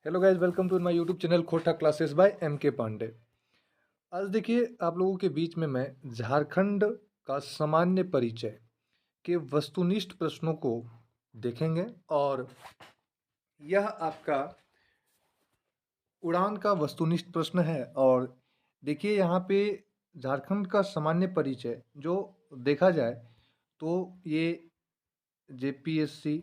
Hello guys, welcome to my YouTube channel Khota classes by M K Pandey. आज देखिए आप लोगों के बीच में मैं झारखंड का सामान्य परिचय के वस्तुनिष्ठ प्रश्नों को देखेंगे और यह आपका उड़ान का वस्तुनिष्ठ प्रश्न है। और देखिए यहाँ पे झारखंड का सामान्य परिचय जो देखा जाए तो ये जेपीएससी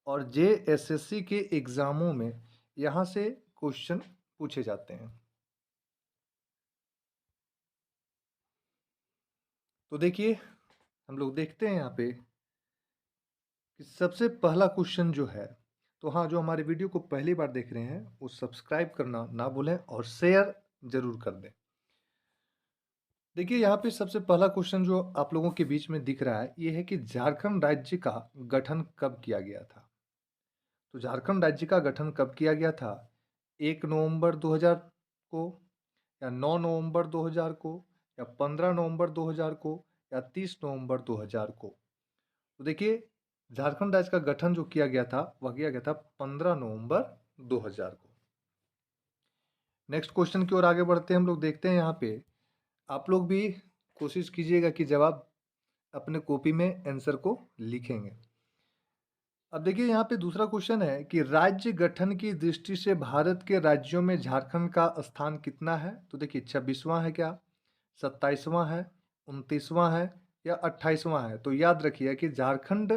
और जेएसएससी के एग्ज़ामों में यहाँ से क्वेश्चन पूछे जाते हैं। तो देखिए हम लोग देखते हैं यहाँ पे कि सबसे पहला क्वेश्चन जो है, तो हाँ, जो हमारे वीडियो को पहली बार देख रहे हैं वो सब्सक्राइब करना ना भूलें और शेयर जरूर कर दें। देखिए यहाँ पे सबसे पहला क्वेश्चन जो आप लोगों के बीच में दिख रहा है ये है कि झारखंड राज्य का गठन कब किया गया था। तो झारखंड राज्य का गठन कब किया गया था? 1 नवंबर 2000 को, या 9 नवंबर 2000 को, या 15 नवंबर 2000 को, या 30 नवंबर 2000 को। तो देखिए झारखंड राज्य का गठन जो किया गया था वह किया गया था 15 नवंबर 2000 को। नेक्स्ट क्वेश्चन की ओर आगे बढ़ते हैं। हम लोग देखते हैं यहाँ पे, आप लोग भी कोशिश कीजिएगा कि जवाब अपने कॉपी में आंसर को लिखेंगे। अब देखिए यहाँ पे दूसरा क्वेश्चन है कि राज्य गठन की दृष्टि से भारत के राज्यों में झारखंड का स्थान कितना है। तो देखिए 26वां है क्या, 27वां है, 29वां है, या 28वां है। तो याद रखिए कि झारखंड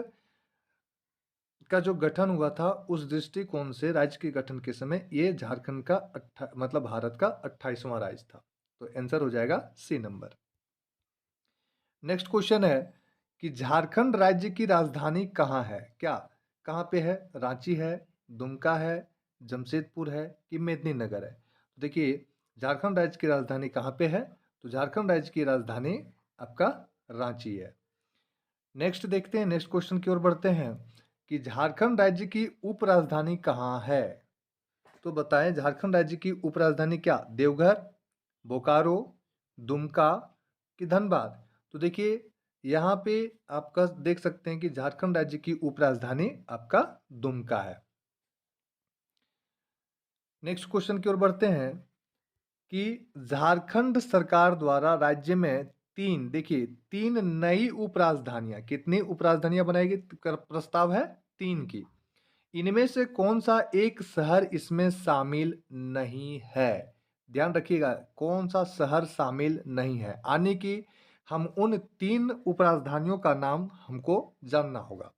का जो गठन हुआ था उस दृष्टिकोण से राज्य के गठन के समय ये झारखंड का मतलब भारत का 28वां राज्य था। तो आंसर हो जाएगा सी नंबर। नेक्स्ट क्वेश्चन है कि झारखंड राज्य की राजधानी कहाँ है। क्या कहाँ पे है? रांची है, दुमका है, जमशेदपुर है, कि मेदिनीनगर है। तो देखिए झारखंड राज्य की राजधानी कहाँ पे है? तो झारखंड राज्य की राजधानी आपका रांची है। नेक्स्ट देखते हैं, नेक्स्ट क्वेश्चन की ओर बढ़ते हैं कि झारखंड राज्य की उपराजधानी कहाँ है। तो बताएं झारखंड राज्य की उपराजधानी क्या देवघर, बोकारो, दुमका, कि धनबाद। तो देखिए यहाँ पे आपका देख सकते हैं कि झारखंड राज्य की उपराजधानी आपका दुमका है। नेक्स्ट क्वेश्चन की ओर बढ़ते हैं कि झारखंड सरकार द्वारा राज्य में तीन नई उपराजधानियां, कितनी उपराजधानियां बनाएगी? प्रस्ताव है 3 की। इनमें से कौन सा एक शहर इसमें शामिल नहीं है? ध्यान रखिएगा कौन सा शहर शामिल नहीं है, यानी कि हम उन 3 उपराजधानियों का नाम हमको जानना होगा।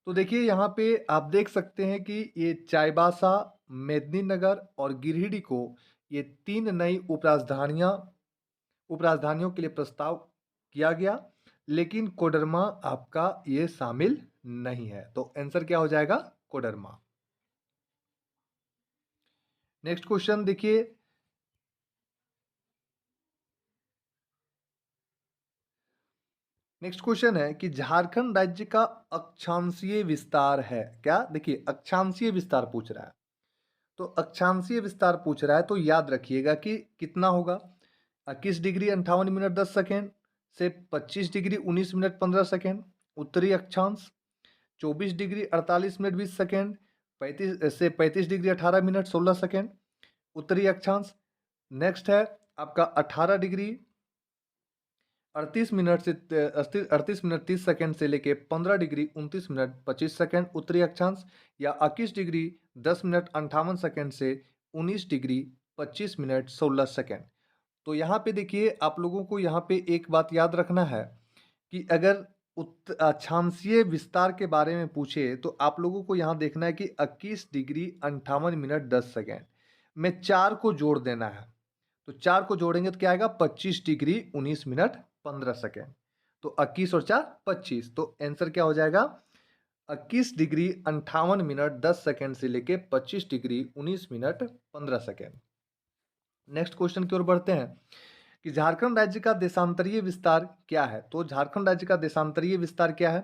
तो देखिए यहाँ पे आप देख सकते हैं कि ये चाईबासा, मेदिनीनगर और गिरिडीह को ये 3 नई उपराजधानियों के लिए प्रस्ताव किया गया, लेकिन कोडरमा आपका ये शामिल नहीं है। तो आंसर क्या हो जाएगा? कोडरमा। नेक्स्ट क्वेश्चन देखिए, नेक्स्ट क्वेश्चन है कि झारखंड राज्य का अक्षांशीय विस्तार है क्या। देखिए अक्षांशीय विस्तार पूछ रहा है, तो अक्षांशीय विस्तार पूछ रहा है तो याद रखिएगा कि कितना होगा। 21 डिग्री 58 मिनट 10 सेकेंड से 25 डिग्री 19 मिनट 15 सेकेंड उत्तरी अक्षांश, 24 degree 48 minute 20 second 35 degree 18 minute 16 second उत्तरी अक्षांश। नेक्स्ट है आपका 18 डिग्री 38 मिनट 30 सेकेंड से लेके 15 डिग्री 29 मिनट 25 सेकेंड उत्तरी अक्षांश, या 21 डिग्री 10 मिनट 58 सेकेंड से 19 डिग्री 25 मिनट 16 सेकेंड। तो यहाँ पे देखिए आप लोगों को यहाँ पे एक बात याद रखना है कि अगर अक्षांशीय विस्तार के बारे में पूछे तो आप लोगों को यहाँ देखना है कि 21 डिग्री 58 मिनट 10 सेकेंड में 4 को जोड़ देना है। तो 4 को जोड़ेंगे तो क्या आएगा? 25 डिग्री 19 मिनट 15 सेकेंड। तो 21 और 4 25, तो आंसर क्या हो जाएगा? 21 डिग्री 58 मिनट 10 सेकेंड से लेके 25 degree 19 minute 15 second. Next question की ओर बढ़ते हैं कि झारखंड राज्य का देशांतरीय विस्तार क्या है। तो झारखंड राज्य का देशांतरीय विस्तार क्या है?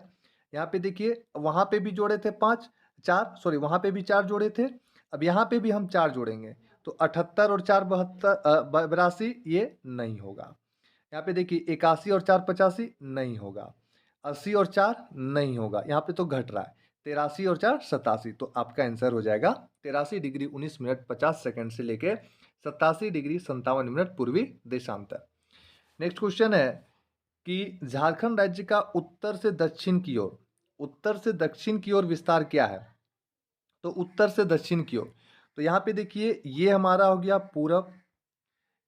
यहाँ पे देखिए वहां पे भी जोड़े थे 5 4 सॉरी वहां पे भी 4 जोड़े थे, अब यहाँ पे भी हम 4 जोड़ेंगे तो 78 और 4 82 ये नहीं होगा। यहाँ पे देखिए 81 और 4 85 नहीं होगा, 80 और 4 नहीं होगा, यहाँ पे तो घट रहा है। 83 और 4 87, तो आपका आंसर हो जाएगा 83 डिग्री 19 मिनट 50 सेकंड से लेके 87 डिग्री 57 मिनट पूर्वी देशांतर। नेक्स्ट क्वेश्चन है कि झारखंड राज्य का उत्तर से दक्षिण की ओर विस्तार क्या है? तो उत्तर से दक्षिण की ओर, तो यहाँ पे देखिए ये हमारा हो गया पूरब,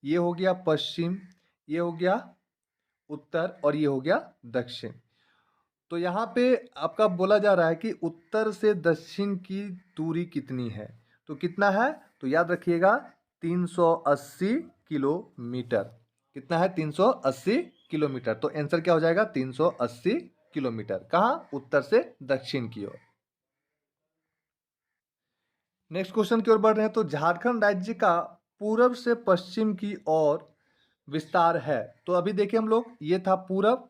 ये हो गया पश्चिम, ये हो गया उत्तर और ये हो गया दक्षिण। तो यहाँ पे आपका बोला जा रहा है कि उत्तर से दक्षिण की दूरी कितनी है? तो कितना है? तो याद रखिएगा 380 किलोमीटर। कितना है? 380 किलोमीटर। तो आंसर क्या हो जाएगा? 380 किलोमीटर। कहाँ? उत्तर से दक्षिण की ओर। नेक्स्ट क्वेश्चन की ओर बढ़ रहे हैं। तो झारखंड राज्य का पूरब से पश्चिम की ओर विस्तार है। तो अभी देखिए हम लोग, ये था पूरब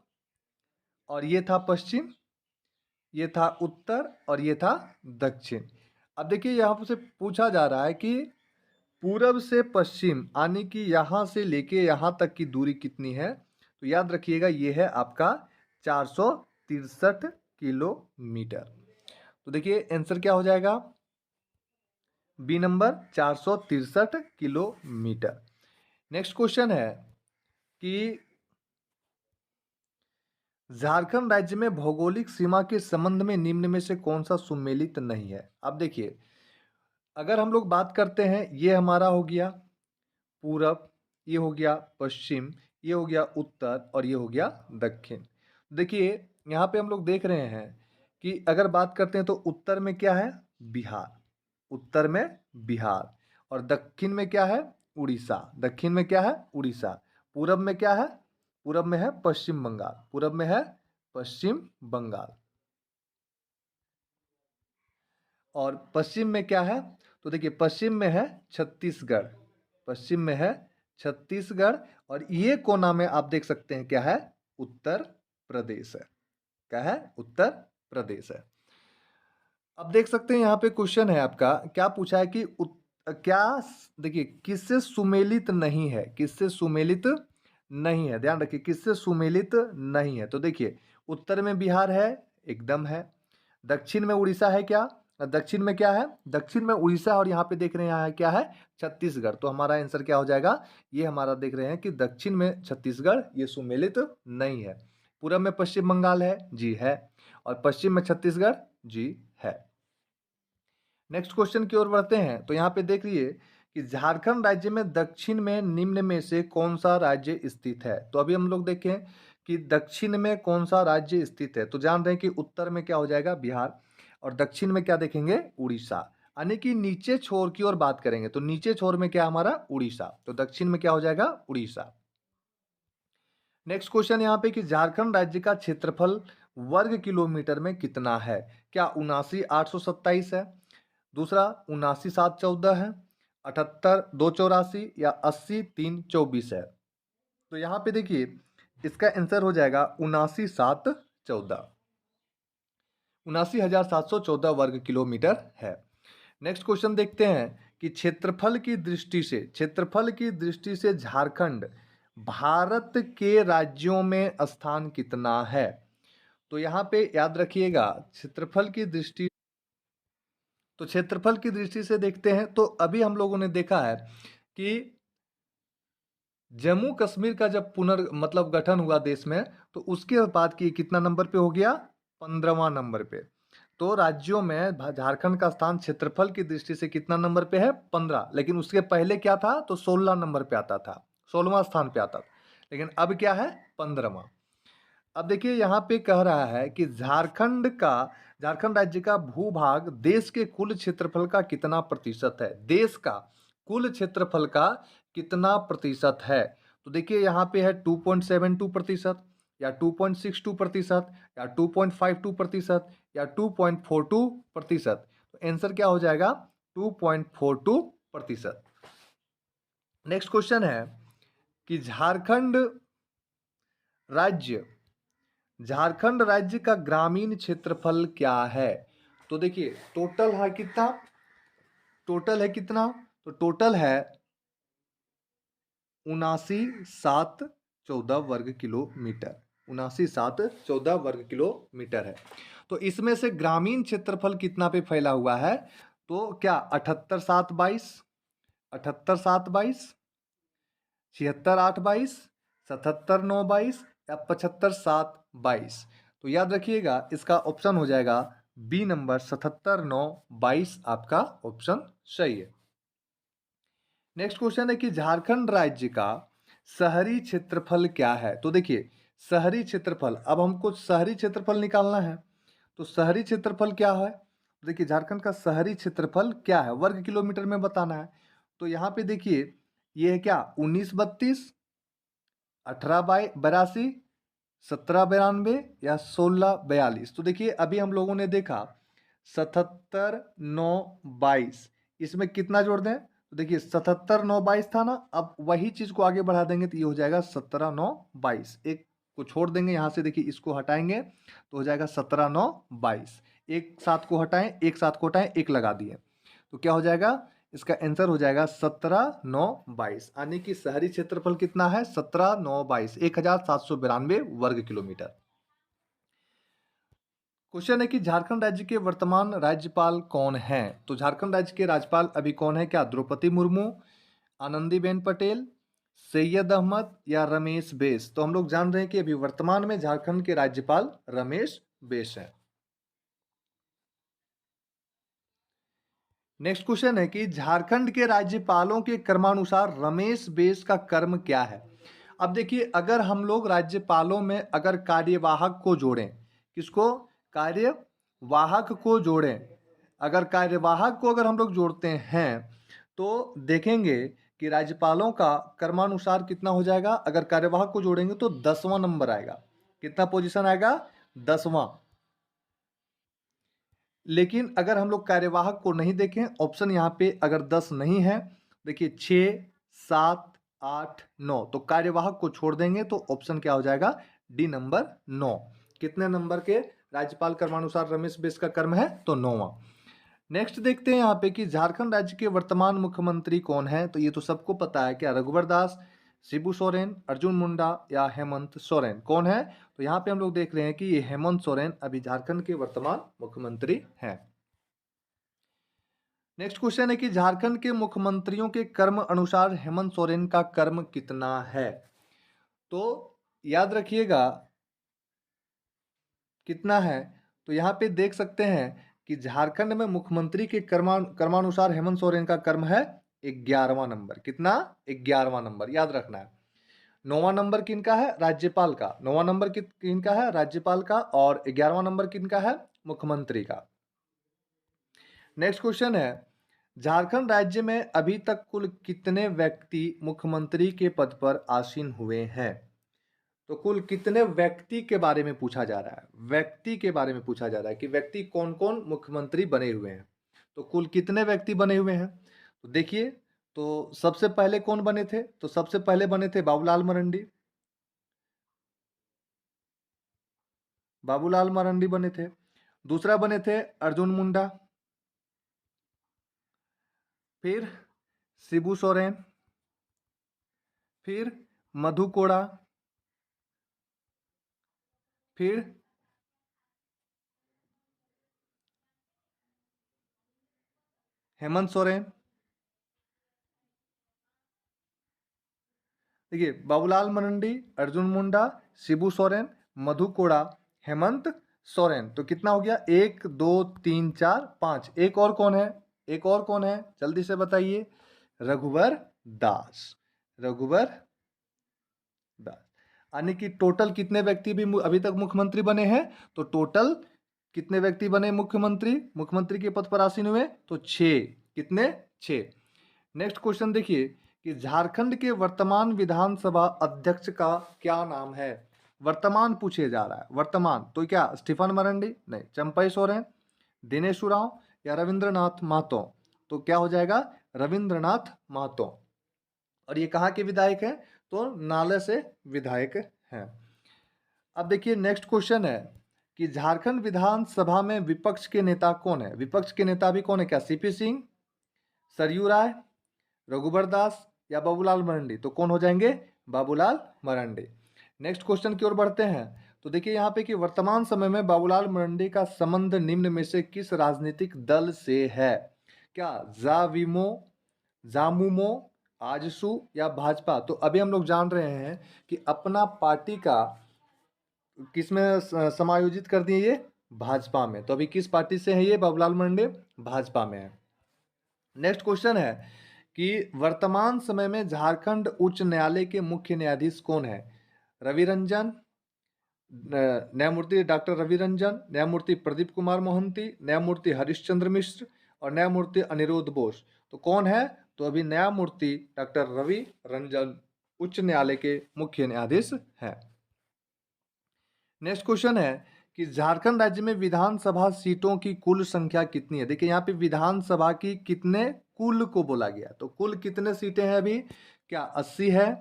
और ये था पश्चिम, ये था उत्तर और ये था दक्षिण। अब देखिए यहाँ से पूछा जा रहा है कि पूरब से पश्चिम यानी कि यहाँ से लेके यहाँ तक की दूरी कितनी है? तो याद रखिएगा ये है आपका 463 किलोमीटर। तो देखिए आंसर क्या हो जाएगा? B number 463 kilometre. Next question है कि झारखंड राज्य में भौगोलिक सीमा के संबंध में निम्न में से कौन सा सुमेलित नहीं है? अब देखिए, अगर हम लोग बात करते हैं, ये हमारा हो गया पूरब, ये हो गया पश्चिम, ये हो गया उत्तर और ये हो गया दक्षिण। देखिए यहाँ पे हम लोग देख रहे हैं कि अगर बात करते हैं तो उत्तर में क्या है? बिहार। उत्तर में बिहार। और दक्षिण में क्या है? उड़ीसा। दक्षिण में क्या है? उड़ीसा। पूरब में क्या है? पूरब में है पश्चिम बंगाल। पूरब में है पश्चिम बंगाल। और पश्चिम में क्या है? तो देखिए पश्चिम में है छत्तीसगढ़। पश्चिम में है छत्तीसगढ़ और ये कोना में आप देख सकते हैं क्या है? उत्तर प्रदेश है। क्या है? उत्तर प्रदेश है। अब देख सकते हैं यहाँ पे क्वेश्चन है आपका, क्या पूछा है कि क्या, देखिए किससे सुमेलित नहीं है? किससे सुमेलित नहीं है? ध्यान रखिए किससे सुमेलित नहीं है। तो देखिए उत्तर में बिहार है, एकदम है। दक्षिण में उड़ीसा है क्या? दक्षिण में क्या है? दक्षिण में उड़ीसा और यहाँ पे देख रहे हैं यहाँ क्या है? छत्तीसगढ़। तो हमारा आंसर क्या हो जाएगा? ये हमारा देख रहे हैं कि दक्षिण में छत्तीसगढ़, ये सुमेलित नहीं है। पूरब में पश्चिम बंगाल है, जी है। और पश्चिम में छत्तीसगढ़, जी है। नेक्स्ट क्वेश्चन की ओर बढ़ते हैं। तो यहाँ पे देख लीजिए कि झारखंड राज्य में दक्षिण में निम्न में से कौन सा राज्य स्थित है? तो अभी हम लोग देखें कि दक्षिण में कौन सा राज्य स्थित है। तो जान रहे हैं कि उत्तर में क्या हो जाएगा? बिहार। और दक्षिण में क्या देखेंगे? उड़ीसा। यानी कि नीचे छोर की ओर बात करेंगे तो नीचे छोर में क्या हमारा? उड़ीसा। तो दक्षिण में क्या हो जाएगा? उड़ीसा। नेक्स्ट क्वेश्चन यहाँ पे कि झारखंड राज्य का क्षेत्रफल वर्ग किलोमीटर में कितना है? क्या 79,827 है? दूसरा 79,714 है, 78,284 या 80,324 है? तो यहाँ पे देखिए इसका आंसर हो जाएगा 79,714। 79,714 वर्ग किलोमीटर है। नेक्स्ट क्वेश्चन देखते हैं कि क्षेत्रफल की दृष्टि से झारखंड भारत के राज्यों में स्थान कितना है? तो यहाँ पे याद रखिएगा क्षेत्रफल की दृष्टि से देखते हैं तो अभी हम लोगों ने देखा है कि जम्मू कश्मीर का जब मतलब गठन हुआ देश में, तो उसके बाद की कितना नंबर पे हो गया? 15वां नंबर पे। तो राज्यों में झारखंड का स्थान क्षेत्रफल की दृष्टि से कितना नंबर पे है? 15। लेकिन उसके पहले क्या था? तो 16 नंबर पे आता था, 16वां स्थान पे आता था। लेकिन अब क्या है? 15वां। अब देखिए यहाँ पे कह रहा है कि झारखंड राज्य का भूभाग देश के कुल क्षेत्रफल का कितना प्रतिशत है? देश का कुल क्षेत्रफल का कितना प्रतिशत है? तो देखिए यहाँ पे है 2.72% या 2.62% या 2.52% या 2.42%। तो आंसर क्या हो जाएगा? 2.42%। नेक्स्ट क्वेश्चन है कि झारखंड राज्य का ग्रामीण क्षेत्रफल क्या है? तो देखिए टोटल है कितना? तो टोटल है 79,714 वर्ग किलोमीटर। 79,714 वर्ग किलोमीटर है। तो इसमें से ग्रामीण क्षेत्रफल कितना पे फैला हुआ है? तो क्या 78,722, 78,722, 76,822, 77,922 या 75,722? तो याद रखिएगा इसका ऑप्शन हो जाएगा बी नंबर 77,922 आपका ऑप्शन सही है। नेक्स्ट क्वेश्चन है कि झारखंड राज्य का शहरी क्षेत्रफल क्या है? तो देखिए शहरी क्षेत्रफल, अब हमको शहरी क्षेत्रफल निकालना है। तो शहरी क्षेत्रफल क्या है? देखिए झारखंड का शहरी क्षेत्रफल क्या है, वर्ग किलोमीटर में बताना है। तो यहाँ पे देखिए ये है क्या 1932, 1882, 1792 या 1642? तो देखिए अभी हम लोगों ने देखा 77,922, इसमें कितना जोड़ दें? तो देखिए 77,922 था ना, अब वही चीज को आगे बढ़ा देंगे तो ये हो जाएगा 17,922। एक को छोड़ देंगे यहाँ से, देखिए इसको हटाएंगे तो हो जाएगा 17,922। एक सात को हटाएं, एक सात को हटाएं, एक लगा दिए तो क्या हो जाएगा? इसका आंसर हो जाएगा 17,922। यानी कि शहरी क्षेत्रफल कितना है? 17,922, 1,792 वर्ग किलोमीटर। क्वेश्चन है कि झारखंड राज्य के वर्तमान राज्यपाल कौन हैं? तो झारखंड राज्य के राज्यपाल अभी कौन है? क्या द्रौपदी मुर्मू, आनंदीबेन पटेल, सैयद अहमद या रमेश बैस? तो हम लोग जान रहे हैं कि अभी वर्तमान में झारखंड के राज्यपाल रमेश बैस हैं। नेक्स्ट क्वेश्चन है कि झारखंड के राज्यपालों के क्रमानुसार रमेश बैस का कर्म क्या है? अब देखिए अगर हम लोग राज्यपालों में अगर कार्यवाहक को जोड़ें, किसको? कार्यवाहक को जोड़ें। अगर कार्यवाहक को अगर हम लोग जोड़ते हैं तो देखेंगे कि राज्यपालों का क्रमानुसार कितना हो जाएगा? अगर कार्यवाहक को जोड़ेंगे तो 10वां नंबर आएगा। कितना पोजीशन आएगा? 10वां। लेकिन अगर हम लोग कार्यवाहक को नहीं देखें, ऑप्शन यहाँ पे अगर 10 नहीं है, देखिए 6, 7, 8, 9, तो कार्यवाहक को छोड़ देंगे तो ऑप्शन क्या हो जाएगा? D number 9। कितने नंबर के राज्यपाल कर्मानुसार रमेश बैस का कर्म है? तो 9वां। नेक्स्ट देखते हैं यहाँ पे कि झारखंड राज्य के वर्तमान मुख्यमंत्री कौन है? तो ये तो सबको पता है, क्या रघुवर दास, शिबू सोरेन, अर्जुन मुंडा या हेमंत सोरेन? कौन है? तो यहाँ पे हम लोग देख रहे हैं कि ये हेमंत सोरेन अभी झारखंड के वर्तमान मुख्यमंत्री हैं। नेक्स्ट क्वेश्चन है कि झारखंड के मुख्यमंत्रियों के कर्म अनुसार हेमंत सोरेन का कर्म कितना है? तो याद रखिएगा कितना है। तो यहाँ पे देख सकते हैं कि झारखंड में मुख्यमंत्री के कर्मानुसार हेमंत सोरेन का कर्म है 11वां नंबर। कितना? 11वां नंबर, याद रखना है। 9वां नंबर किनका है? राज्यपाल का। 9वां नंबर किनका है? राज्यपाल का। और 11वां नंबर किनका है? मुख्यमंत्री का। नेक्स्ट क्वेश्चन है झारखंड राज्य में अभी तक कुल कितने व्यक्ति मुख्यमंत्री के पद पर आसीन हुए हैं? तो कुल कितने व्यक्ति के बारे में पूछा जा रहा है, व्यक्ति के बारे में पूछा जा रहा है कि व्यक्ति कौन कौन मुख्यमंत्री बने हुए हैं। तो कुल कितने व्यक्ति बने हुए हैं? तो देखिए, तो सबसे पहले कौन बने थे? तो सबसे पहले बने थे बाबूलाल मरंडी। बाबूलाल मरंडी बने थे। दूसरा बने थे अर्जुन मुंडा, फिर शिबू सोरेन, फिर मधु कोड़ा, फिर हेमंत सोरेन। देखिए बाबूलाल मरंडी, अर्जुन मुंडा, शिबू सोरेन, मधु कोड़ा, हेमंत सोरेन। तो कितना हो गया? 1, 2, 3, 4, 5। एक और कौन है? एक और कौन है? जल्दी से बताइए। रघुवर दास। रघुवर दास। यानी कि टोटल कितने व्यक्ति भी अभी तक मुख्यमंत्री बने हैं? तो टोटल कितने व्यक्ति बने मुख्यमंत्री, मुख्यमंत्री के पद पर आसीन हुए? तो 6। कितने? 6। नेक्स्ट क्वेश्चन देखिए कि झारखंड के वर्तमान विधानसभा अध्यक्ष का क्या नाम है? वर्तमान पूछे जा रहा है, वर्तमान। तो क्या स्टीफन मरंडी? नहीं। चंपई सोरेन, दिनेश उरांव या रविंद्रनाथ महतो? तो क्या हो जाएगा? रविंद्रनाथ महतो। और ये कहाँ के विधायक हैं? तो नाले से विधायक हैं। अब देखिए नेक्स्ट क्वेश्चन है कि झारखंड विधानसभा में विपक्ष के नेता कौन है? विपक्ष के नेता भी कौन है? क्या सीपी सिंह, सरयू राय, रघुबर दास या बाबूलाल मरंडी? तो कौन हो जाएंगे? बाबूलाल मरंडी। नेक्स्ट क्वेश्चन की ओर बढ़ते हैं। तो देखिए यहाँ पे कि वर्तमान समय में बाबूलाल मरांडी का संबंध निम्न में से किस राजनीतिक दल से है? क्या जाविमो, जामुमो, आजसू या भाजपा? तो अभी हम लोग जान रहे हैं कि अपना पार्टी का किसमें समायोजित कर दिए, ये भाजपा में। तो अभी किस पार्टी से है ये बाबूलाल मरांडी? भाजपा में है। नेक्स्ट क्वेश्चन है कि वर्तमान समय में झारखंड उच्च न्यायालय के मुख्य न्यायाधीश कौन है? रवि रंजन, न्यायमूर्ति डॉक्टर रवि रंजन, न्यायमूर्ति प्रदीप कुमार मोहंती, न्यायमूर्ति हरिश्चंद्र मिश्र और न्यायमूर्ति अनिरुद्ध बोस। तो कौन है? तो अभी न्यायमूर्ति डॉक्टर रवि रंजन उच्च न्यायालय के मुख्य न्यायाधीश हैं। नेक्स्ट क्वेश्चन है कि झारखंड राज्य में विधानसभा सीटों की कुल संख्या कितनी है? देखिए यहाँ पे विधानसभा की कितने कुल को बोला गया, तो कुल कितने सीटें हैं अभी? क्या 80 है,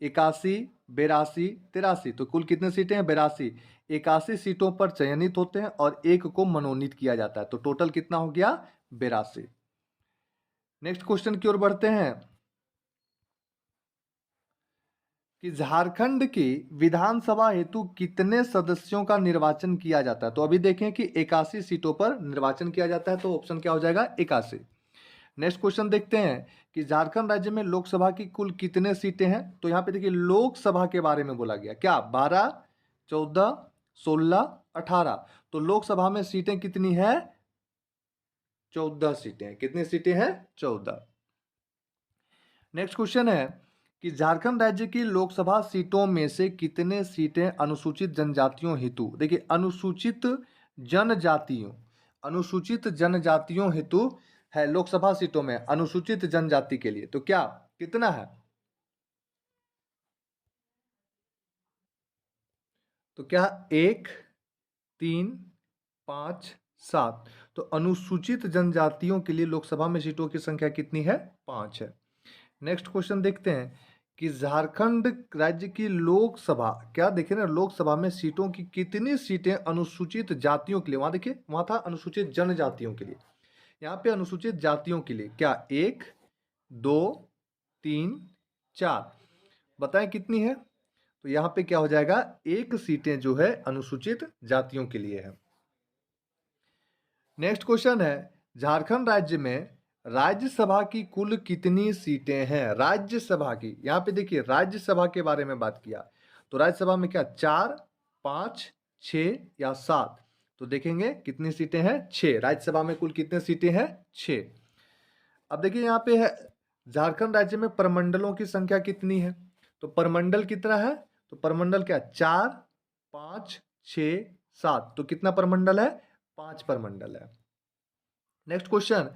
81, 82, 83? तो कुल कितने सीटें हैं? 82। 81 सीटों पर चयनित होते हैं और एक को मनोनीत किया जाता है, तो टोटल कितना हो गया? 82। नेक्स्ट क्वेश्चन की ओर बढ़ते हैं कि झारखंड की विधानसभा हेतु कितने सदस्यों का निर्वाचन किया जाता है? तो अभी देखें कि 81 सीटों पर निर्वाचन किया जाता है, तो ऑप्शन क्या हो जाएगा? 81। नेक्स्ट क्वेश्चन देखते हैं कि झारखंड राज्य में लोकसभा की कुल कितने सीटें हैं? तो यहाँ पे देखिए लोकसभा के बारे में बोला गया, क्या 12, 14, 16, 18? तो लोकसभा में सीटें कितनी है? 14 सीटें हैं। कितनी सीटें हैं? 14। नेक्स्ट क्वेश्चन है कि झारखंड राज्य की लोकसभा सीटों में से कितने सीटें अनुसूचित जनजातियों हेतु? देखिए अनुसूचित जनजातियों हेतु है लोकसभा सीटों में, अनुसूचित जनजाति के लिए। तो क्या कितना है? तो क्या 1, 3, 5, 7? तो अनुसूचित जनजातियों के लिए लोकसभा में सीटों की संख्या कितनी है? 5 है। नेक्स्ट क्वेश्चन देखते हैं कि झारखंड राज्य की लोकसभा, क्या देखें ना, लोकसभा में सीटों की कितनी सीटें अनुसूचित जातियों के लिए? वहां देखिए, वहां था अनुसूचित जनजातियों के लिए, यहाँ पे अनुसूचित जातियों के लिए। क्या 1, 2, 3, 4? बताएं कितनी है? तो यहाँ पे क्या हो जाएगा? 1 सीटें जो है अनुसूचित जातियों के लिए है। नेक्स्ट क्वेश्चन है झारखंड राज्य में राज्यसभा की कुल कितनी सीटें हैं? राज्यसभा की, यहाँ पे देखिए राज्यसभा के बारे में बात किया, तो राज्यसभा में क्या 4, 5, 6 या 7? तो देखेंगे कितनी सीटें हैं? 6। राज्यसभा में कुल कितनी सीटें हैं? 6। अब देखिए यहाँ पे है झारखंड राज्य में प्रमंडलों की संख्या कितनी है? तो प्रमंडल कितना है? तो प्रमंडल क्या 4, 5, 6, 7? तो कितना प्रमंडल है? 5 प्रमंडल है। नेक्स्ट क्वेश्चन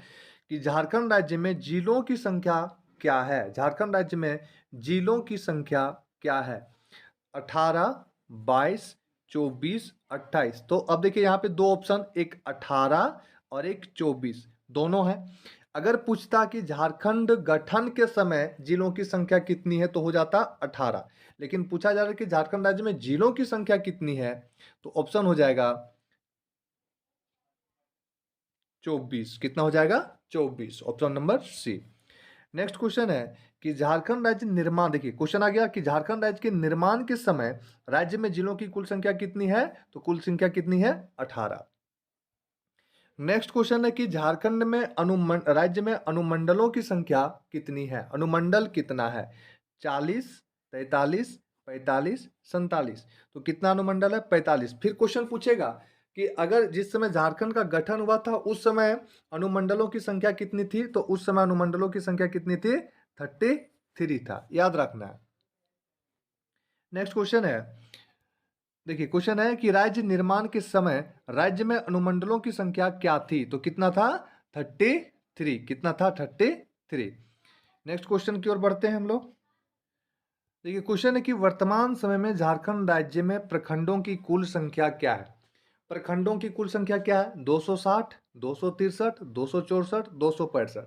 कि झारखंड राज्य में जिलों की संख्या क्या है? झारखंड राज्य में जिलों की संख्या क्या है? 18, 22, 24, 28? तो अब देखिए यहाँ पे दो ऑप्शन, एक 18 और एक 24, दोनों है। अगर पूछता कि झारखंड गठन के समय जिलों की संख्या कितनी है, तो हो जाता 18। लेकिन पूछा जा रहा है कि झारखंड राज्य में जिलों की संख्या कितनी है, तो ऑप्शन हो जाएगा 24। कितना हो जाएगा? 24, option number C. Next question है कि झारखंड राज्य निर्माण, देखिए क्वेश्चन आ गया कि झारखंड राज्य के निर्माण के समय राज्य में जिलों की कुल संख्या कितनी है? तो कुल संख्या कितनी है? 18। नेक्स्ट क्वेश्चन है कि झारखंड में राज्य में अनुमंडलों की संख्या कितनी है? अनुमंडल कितना है? 40, 43, 45, 47? तो कितना अनुमंडल है? 45। फिर क्वेश्चन पूछेगा कि अगर जिस समय झारखंड का गठन हुआ था उस समय अनुमंडलों की संख्या कितनी थी? तो उस समय अनुमंडलों की संख्या कितनी थी? 33 था, याद रखना है। नेक्स्ट क्वेश्चन है, देखिए क्वेश्चन है कि राज्य निर्माण के समय राज्य में अनुमंडलों की संख्या क्या थी? तो कितना था? 33। कितना था? 33। नेक्स्ट क्वेश्चन की ओर बढ़ते हैं हम लोग। देखिए क्वेश्चन है कि वर्तमान समय में झारखंड राज्य में प्रखंडों की कुल संख्या क्या है? प्रखंडों की कुल संख्या क्या है? 260, 263, 264, 265?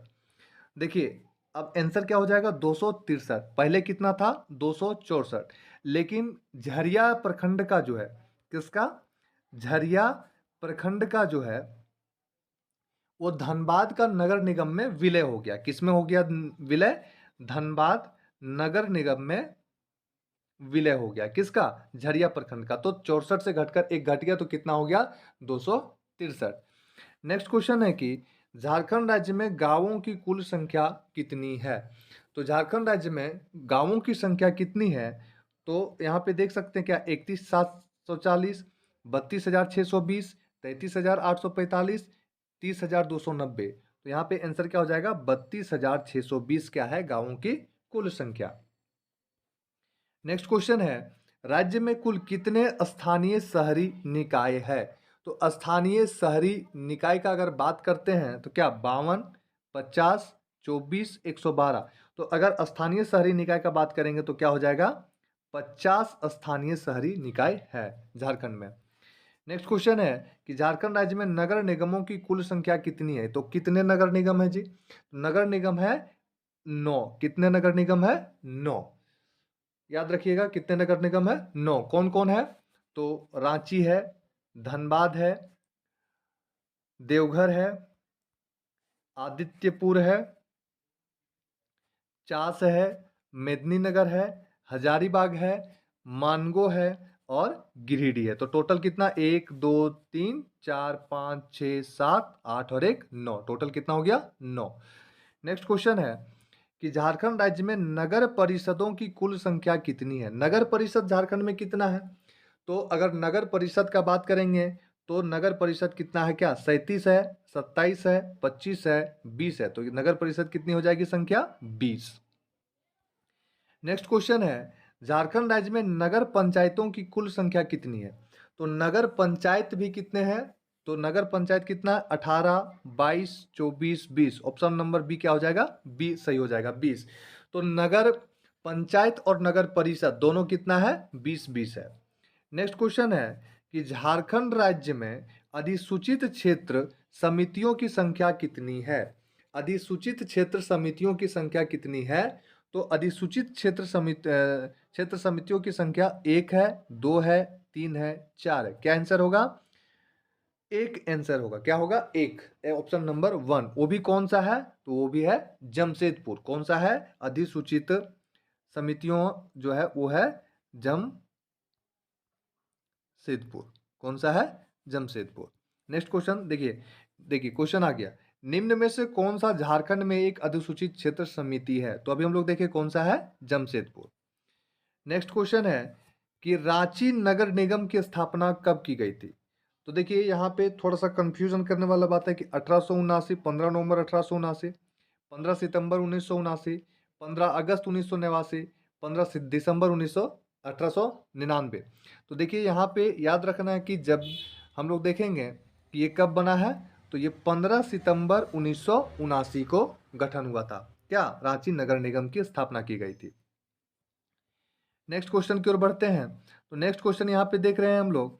देखिए अब आंसर क्या हो जाएगा? 263। पहले कितना था? 264। लेकिन झरिया प्रखंड का जो है, किसका? झरिया प्रखंड का जो है वो धनबाद का नगर निगम में विलय हो गया। किसमें हो गया विलय? धनबाद नगर निगम में विलय हो गया। किसका? झरिया प्रखंड का। तो 64 से घटकर एक घट गया तो कितना हो गया? 263। नेक्स्ट क्वेश्चन है कि झारखंड राज्य में गांवों की कुल संख्या कितनी है? तो झारखंड राज्य में गांवों की संख्या कितनी है? तो यहाँ पे देख सकते हैं क्या, 31,740, 32,620, 33,845, 30,290। तो यहाँ पे आंसर क्या हो जाएगा? 32,620 क्या है गांवों की कुल संख्या। नेक्स्ट क्वेश्चन है, राज्य में कुल कितने स्थानीय शहरी निकाय है? तो स्थानीय शहरी निकाय का अगर बात करते हैं तो क्या 52, 50, 24, 112। तो अगर स्थानीय शहरी निकाय का बात करेंगे तो क्या हो जाएगा? 50 स्थानीय शहरी निकाय है झारखंड में। नेक्स्ट क्वेश्चन है कि झारखंड राज्य में नगर निगमों की कुल संख्या कितनी है? तो कितने नगर निगम है जी? नगर निगम है 9। कितने नगर निगम है? 9। याद रखिएगा कितने नगर निगम है? 9। कौन कौन है? तो रांची है, धनबाद है, देवघर है, आदित्यपुर है, चास है, मेदिनीनगर है, हजारीबाग है, मानगो है और गिरिडीह है। तो टोटल कितना? 1 2 3 4 5 6 7 8 और 1 9। टोटल कितना हो गया? 9। नेक्स्ट क्वेश्चन है कि झारखंड राज्य में नगर परिषदों की कुल संख्या कितनी है? नगर परिषद झारखंड में कितना है? तो अगर नगर परिषद का बात करेंगे तो नगर परिषद कितना है? क्या 37 है, 27 है, 25 है, 20 है। तो नगर परिषद कितनी हो जाएगी संख्या? 20। नेक्स्ट क्वेश्चन है, झारखंड राज्य में नगर पंचायतों की कुल संख्या कितनी है? तो नगर पंचायत भी कितने हैं? तो नगर पंचायत कितना? 18, 22, 24, 20। ऑप्शन नंबर बी क्या हो जाएगा? बी सही हो जाएगा, 20। तो नगर पंचायत और नगर परिषद दोनों कितना है? 20-20 है। नेक्स्ट क्वेश्चन है कि झारखंड राज्य में अधिसूचित क्षेत्र समितियों की संख्या कितनी है? अधिसूचित क्षेत्र समितियों की संख्या कितनी है? तो अधिसूचित क्षेत्र समितियों की संख्या 1 है, 2 है, 3 है, 4 है। क्या आंसर होगा? एक आंसर होगा। क्या होगा? एक। Option number 1। वो भी कौन सा है? तो वो भी है जमशेदपुर। कौन सा है? अधिसूचित समितियों जो है वो है जमशेदपुर। कौन सा है? जमशेदपुर। नेक्स्ट क्वेश्चन देखिए, देखिए क्वेश्चन आ गया, निम्न में से कौन सा झारखंड में एक अधिसूचित क्षेत्र समिति है? तो अभी हम लोग देखें कौन सा है? जमशेदपुर। नेक्स्ट क्वेश्चन है कि रांची नगर निगम की स्थापना कब की गई थी? तो देखिए यहाँ पे थोड़ा सा कंफ्यूजन करने वाला बात है कि 1879, 15 नवंबर 1879, 15 सितंबर 1979, 15 अगस्त 1989, 15 दिसंबर 1899। तो देखिए यहाँ पे याद रखना है कि जब हम लोग देखेंगे कि ये कब बना है, तो ये 15 सितंबर 1979 को गठन हुआ था। क्या? रांची नगर निगम की स्थापना की गई थी। नेक्स्ट क्वेश्चन की ओर बढ़ते हैं। तो नेक्स्ट क्वेश्चन यहाँ पे देख रहे हैं हम लोग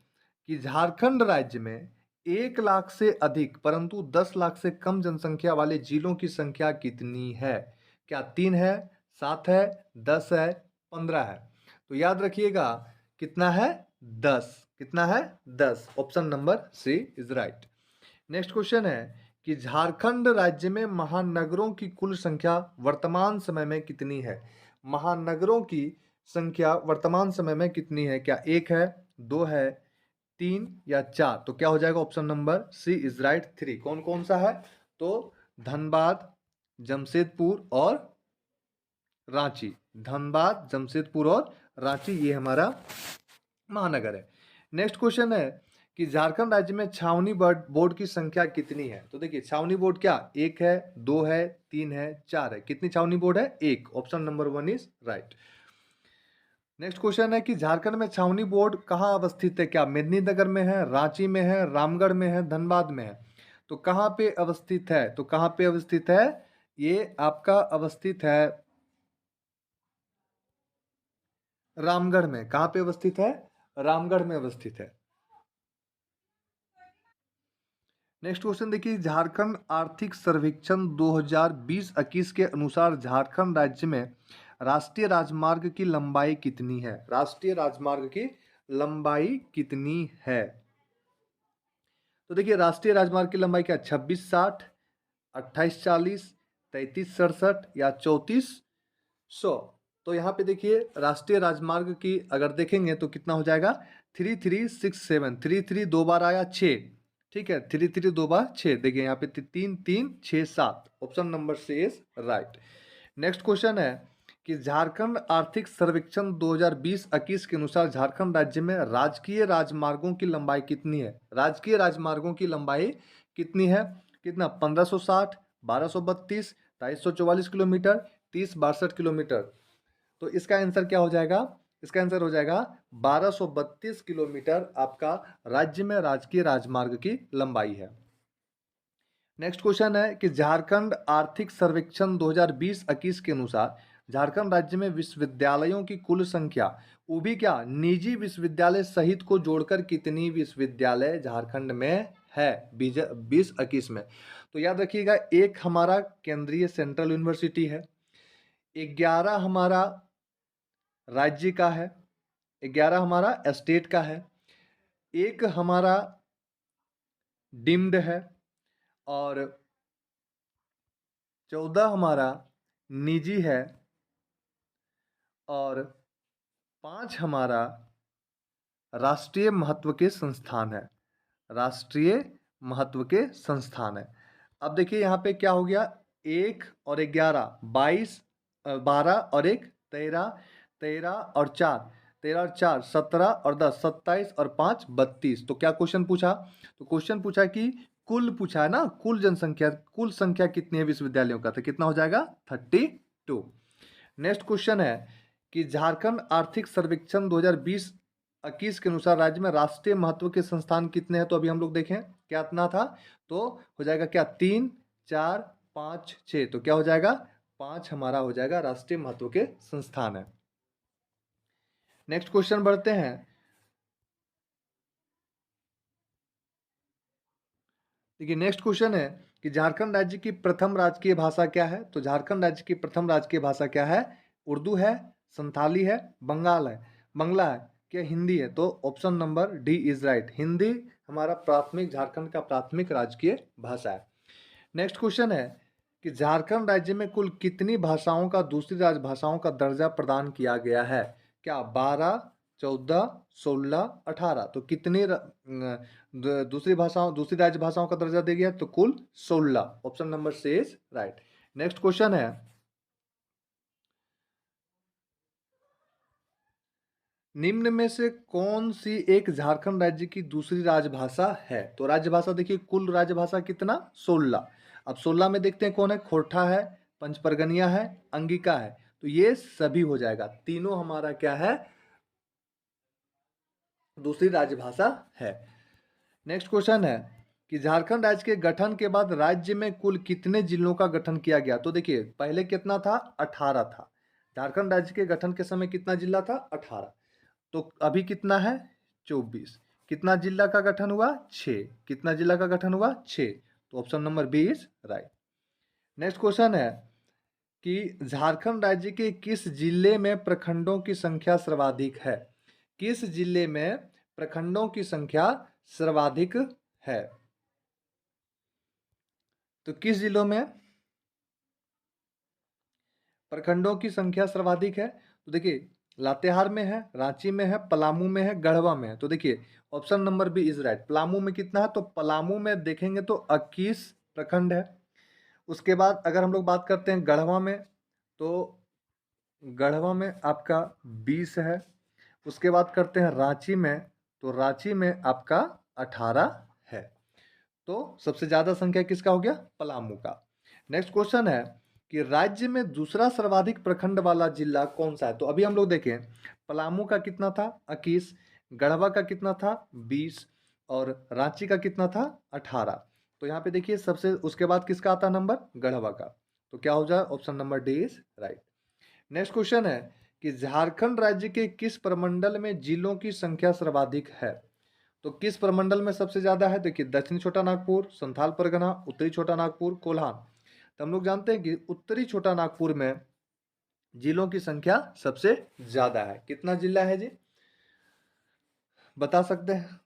कि झारखंड राज्य में 1 लाख से अधिक परंतु 10 लाख से कम जनसंख्या वाले जिलों की संख्या कितनी है? क्या 3 है, 7 है, 10 है, 15 है? तो याद रखिएगा कितना है? 10। कितना है? 10। Option number C is right. Next question है कि झारखंड राज्य में महानगरों की कुल संख्या वर्तमान समय में कितनी है? महानगरों की संख्या वर्तमान समय में कितनी है? क्या 1 है, 2 है, 3 या 4? तो क्या हो जाएगा? Option number C is right, 3। कौन कौन सा है? तो धनबाद, जमशेदपुर और रांची। धनबाद, जमशेदपुर और रांची ये हमारा महानगर है। नेक्स्ट क्वेश्चन है कि झारखंड राज्य में छावनी बोर्ड की संख्या कितनी है? तो देखिए छावनी बोर्ड क्या 1 है, 2 है, 3 है, 4 है। कितनी छावनी बोर्ड है? 1। Option number 1 is right. Next question है कि झारखंड में छावनी बोर्ड कहाँ अवस्थित है? क्या मेदिनीनगर में है, रांची में है, रामगढ़ में है, धनबाद में है? तो कहाँ पे अवस्थित है? तो कहाँ पे अवस्थित है? ये आपका अवस्थित है रामगढ़ में। कहाँ पे अवस्थित है? रामगढ़ में अवस्थित है। नेक्स्ट क्वेश्चन देखिए, झारखंड आर्थिक सर्वेक्षण 2020-21 के अनुसार झारखंड राज्य में राष्ट्रीय राजमार्ग की लंबाई कितनी है? राष्ट्रीय राजमार्ग की लंबाई कितनी है? तो देखिए राष्ट्रीय राजमार्ग की लंबाई क्या 2660, 2840, 3367 या 3400? तो यहाँ पे देखिए राष्ट्रीय राजमार्ग की अगर देखेंगे तो कितना हो जाएगा 3367, 33 दो बार आया 6, ठीक है, 33 दो बार 6, देखिए यहाँ पे 3 3 6 7, option number C is right. Next question है कि झारखंड आर्थिक सर्वेक्षण 2020-21 के अनुसार झारखंड राज्य में राजकीय राजमार्गों की लंबाई कितनी है? राजकीय राजमार्गों की लंबाई कितनी है? कितना? 1560, 1232, 2344 किलोमीटर, 3062 किलोमीटर। तो इसका आंसर क्या हो जाएगा? इसका आंसर हो जाएगा 1232 किलोमीटर आपका राज्य में राजकीय राजमार्ग की लंबाई है। नेक्स्ट क्वेश्चन है कि झारखंड आर्थिक सर्वेक्षण 2020-21 के अनुसार झारखंड राज्य में विश्वविद्यालयों की कुल संख्या, वो भी क्या, निजी विश्वविद्यालय सहित को जोड़कर कितनी विश्वविद्यालय झारखंड में है 2020-21 में? तो याद रखिएगा, एक हमारा केंद्रीय सेंट्रल यूनिवर्सिटी है, 11 हमारा राज्य का है, 11 हमारा स्टेट का है, एक हमारा डीम्ड है, और 14 हमारा निजी है, और 5 हमारा राष्ट्रीय महत्व के संस्थान है। राष्ट्रीय महत्व के संस्थान है। अब देखिए यहाँ पे क्या हो गया, 1 और 11, 22, 12 और 1, 13, 13 और 4, 13 और 4, 17 और 10, 27 और 5, 32। तो क्या क्वेश्चन पूछा? तो क्वेश्चन पूछा कि कुल पूछा है ना, कुल जनसंख्या, कुल संख्या कितनी है विश्वविद्यालयों का? तो कितना हो जाएगा? 32। नेक्स्ट क्वेश्चन है कि झारखंड आर्थिक सर्वेक्षण 2020-21 के अनुसार राज्य में राष्ट्रीय महत्व के संस्थान कितने हैं? तो अभी हम लोग देखें क्या इतना था, तो हो जाएगा क्या, 3, 4, 5, 6। तो क्या हो जाएगा? 5 हमारा हो जाएगा राष्ट्रीय महत्व के संस्थान है। नेक्स्ट क्वेश्चन बढ़ते हैं। देखिए नेक्स्ट क्वेश्चन है कि झारखंड राज्य की प्रथम राजकीय भाषा क्या है? तो झारखंड राज्य की प्रथम राजकीय भाषा क्या है? उर्दू है, संथाली है, बंगाल है, बंगला है, क्या हिंदी है? तो option number D is right, Hindi हमारा प्राथमिक, झारखंड का प्राथमिक राजकीय भाषा है। नेक्स्ट क्वेश्चन है कि झारखंड राज्य में कुल कितनी भाषाओं का दूसरी राजभाषाओं का दर्जा प्रदान किया गया है? क्या 12, 14, 16, 18? तो कितनी दूसरी भाषाओं, दूसरी राजभाषाओं का दर्जा दे गया? तो कुल 16, option number C is right. Next question है, निम्न में से कौन सी एक झारखंड राज्य की दूसरी राजभाषा है? तो राजभाषा देखिए, कुल राजभाषा कितना? 16। अब 16 में देखते हैं कौन है, खोरठा है, पंचपरगनिया है, अंगिका है। तो ये सभी हो जाएगा, तीनों हमारा क्या है, दूसरी राजभाषा है। नेक्स्ट क्वेश्चन है कि झारखंड राज्य के गठन के बाद राज्य में कुल कितने जिलों का गठन किया गया? तो देखिए पहले कितना था, 18 था। झारखंड राज्य के गठन के समय कितना जिला था? 18। तो अभी कितना है? 24। कितना जिला का गठन हुआ? 6। कितना जिला का गठन हुआ? 6। तो option number B is right. Next question है कि झारखंड राज्य के किस जिले में प्रखंडों की संख्या सर्वाधिक है? किस जिले में प्रखंडों की संख्या सर्वाधिक है? तो किस जिलों में प्रखंडों की संख्या सर्वाधिक है? तो देखिए लातेहार में है, रांची में है, पलामू में है, गढ़वा में है। तो देखिए option number B is right. Palamu में कितना है? तो पलामू में देखेंगे तो 21 प्रखंड है। उसके बाद अगर हम लोग बात करते हैं गढ़वा में, तो गढ़वा में आपका 20 है। उसके बाद करते हैं रांची में, तो रांची में आपका 18 है। तो सबसे ज्यादा संख्या किसका हो गया? पलामू का। नेक्स्ट क्वेश्चन है कि राज्य में दूसरा सर्वाधिक प्रखंड वाला जिला कौन सा है? तो अभी हम लोग देखें, पलामू का कितना था? 21। गढ़वा का कितना था? 20। और रांची का कितना था? 18। तो यहाँ पे देखिए सबसे उसके बाद किसका आता है नंबर? गढ़वा का। तो क्या हो जाए? Option number D is right. Next question है कि झारखंड राज्य के किस प्रमंडल में जिलों की संख्या सर्वाधिक है? तो किस प्रमंडल में सबसे ज्यादा है? देखिए दक्षिणी छोटा नागपुर, संथाल परगना, उत्तरी छोटा नागपुर, कोल्हान। तो हम लोग जानते हैं कि उत्तरी छोटा नागपुर में जिलों की संख्या सबसे ज्यादा है। कितना जिला है जी, बता सकते हैं?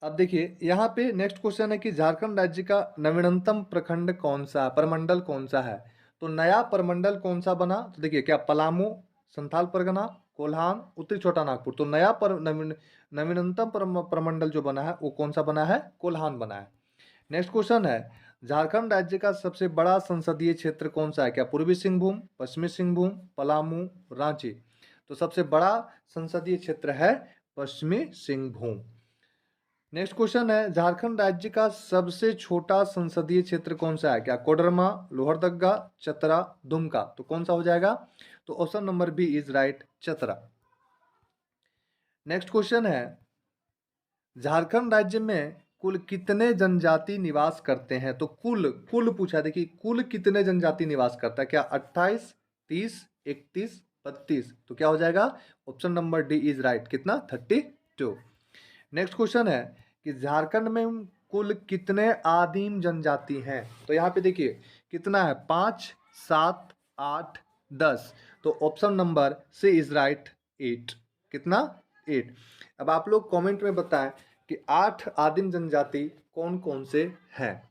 अब देखिए यहाँ पे नेक्स्ट क्वेश्चन है कि झारखंड राज्य का नवीनतम प्रखंड कौन सा, प्रमंडल कौन सा है? तो नया प्रमंडल कौन सा बना? तो देखिए क्या पलामू, संथाल परगना, कोल्हान, उत्तरी छोटा नागपुर। तो नया नवीनतम प्रमंडल जो बना है वो कौन सा बना है? कोल्हान बना है। नेक्स्ट क्वेश्चन है, झारखंड राज्य का सबसे बड़ा संसदीय क्षेत्र कौन सा है? क्या पूर्वी सिंहभूम, पश्चिमी सिंहभूम, पलामू, रांची? तो सबसे बड़ा संसदीय क्षेत्र है पश्चिमी सिंहभूम। नेक्स्ट क्वेश्चन है, झारखंड राज्य का सबसे छोटा संसदीय क्षेत्र कौन सा है? क्या कोडरमा, लोहरदग्गा, चतरा, दुमका? तो कौन सा हो जाएगा? तो option number B is right, Chatra. Next question है, झारखंड राज्य में कुल कितने जनजाति निवास करते हैं? तो कुल पूछा, देखिए कुल कितने जनजाति निवास करता है? क्या 28, 30, 31, 32? तो क्या हो जाएगा? Option number D is right, कितना? 32। नेक्स्ट क्वेश्चन है कि झारखंड में कुल कितने आदिम जनजाति हैं? तो यहाँ पे देखिए कितना है? 5, 7, 8, 10। तो option number C is right, 8। कितना? 8। अब आप लोग कमेंट में बताएं कि 8 आदिम जनजाति कौन कौन से हैं।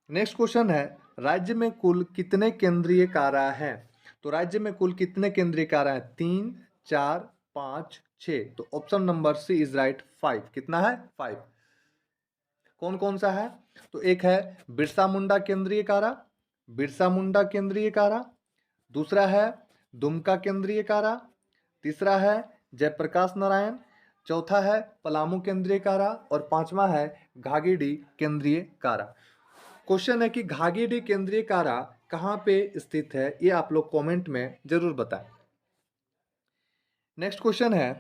नेक्स्ट क्वेश्चन है, राज्य में कुल कितने केंद्रीय कारा हैं? तो राज्य में कुल कितने केंद्रीय कारा हैं? 3, 4, 5, 6। तो option number C is right, 5। कितना है? 5। कौन कौन सा है? तो एक है बिरसा मुंडा केंद्रीय कारा, बिरसा मुंडा केंद्रीय कारा। दूसरा है दुमका केंद्रीय कारा। तीसरा है जयप्रकाश नारायण। चौथा है पलामू केंद्रीय कारा और पांचवा है घागीडीह केंद्रीय कारा। क्वेश्चन है कि घागीडीह केंद्रीय कारा कहाँ पे स्थित है? ये आप लोग कमेंट में जरूर बताएं। नेक्स्ट क्वेश्चन है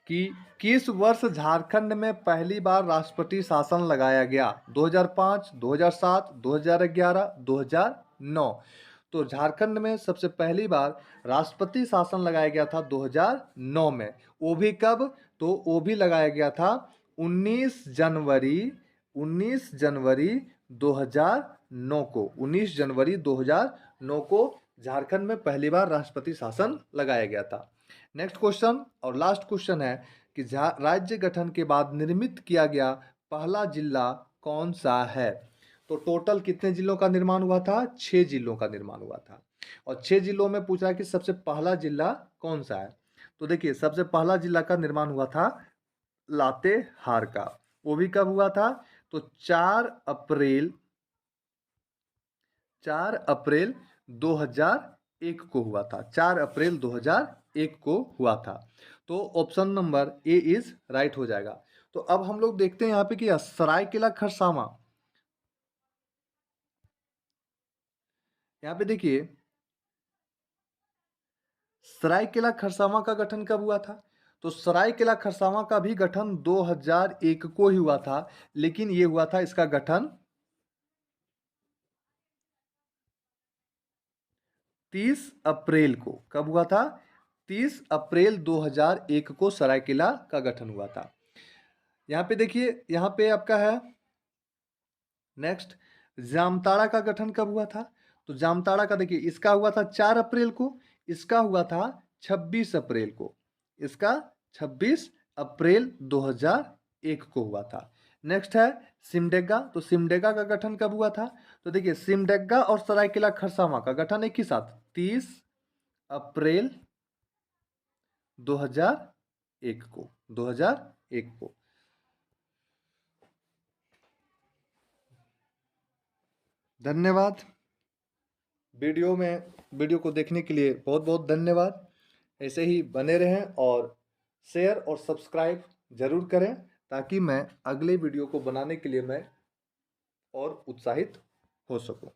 कि किस वर्ष झारखंड में पहली बार राष्ट्रपति शासन लगाया गया? 2005, 2007, 2011, 2009? तो झारखंड में सबसे पहली बार राष्ट्रपति शासन लगाया गया था 2009 में। वो भी कब? तो वो भी लगाया गया था 19 जनवरी 2009 को। 19 जनवरी 2009 को झारखंड में पहली बार राष्ट्रपति शासन लगाया गया था। नेक्स्ट क्वेश्चन और लास्ट क्वेश्चन है कि राज्य गठन के बाद निर्मित किया गया पहला जिला कौन सा है? तो टोटल कितने जिलों का निर्माण हुआ था? 6 जिलों का निर्माण हुआ था। और 6 जिलों में पूछा है कि सबसे पहला जिला कौन सा है? तो देखिए सबसे पहला जिला का निर्माण हुआ था लातेहार का। वो भी कब हुआ था? तो 4 अप्रैल 2001 को हुआ था। 4 अप्रैल 2001 को हुआ था। तो option number A is right हो जाएगा। तो अब हम लोग देखते हैं यहाँ पे कि सरायकेला खरसावां, यहाँ पे देखिए सरायकेला खरसावां का गठन कब हुआ था? तो सरायकेला खरसावां का भी गठन 2001 को ही हुआ था, लेकिन ये हुआ था इसका गठन 30 अप्रैल को। कब हुआ था? 30 अप्रैल 2001 को सरायकेला का गठन हुआ था। यहाँ पे देखिए, यहाँ पे आपका है नेक्स्ट जामताड़ा का गठन कब हुआ था? तो जामताड़ा का देखिए इसका हुआ था 4 अप्रैल को, इसका हुआ था 26 अप्रैल को। इसका 26 अप्रैल 2001 को हुआ था। नेक्स्ट है सिमडेगा। तो सिमडेगा का गठन कब हुआ था? तो देखिए सिमडेगा और सरायकेला खरसावां का गठन एक ही साथ 30 अप्रैल 2001 को। 2001 को। धन्यवाद। वीडियो को देखने के लिए बहुत बहुत धन्यवाद। ऐसे ही बने रहें और शेयर और सब्सक्राइब जरूर करें ताकि मैं अगले वीडियो को बनाने के लिए मैं और उत्साहित हो सकूं।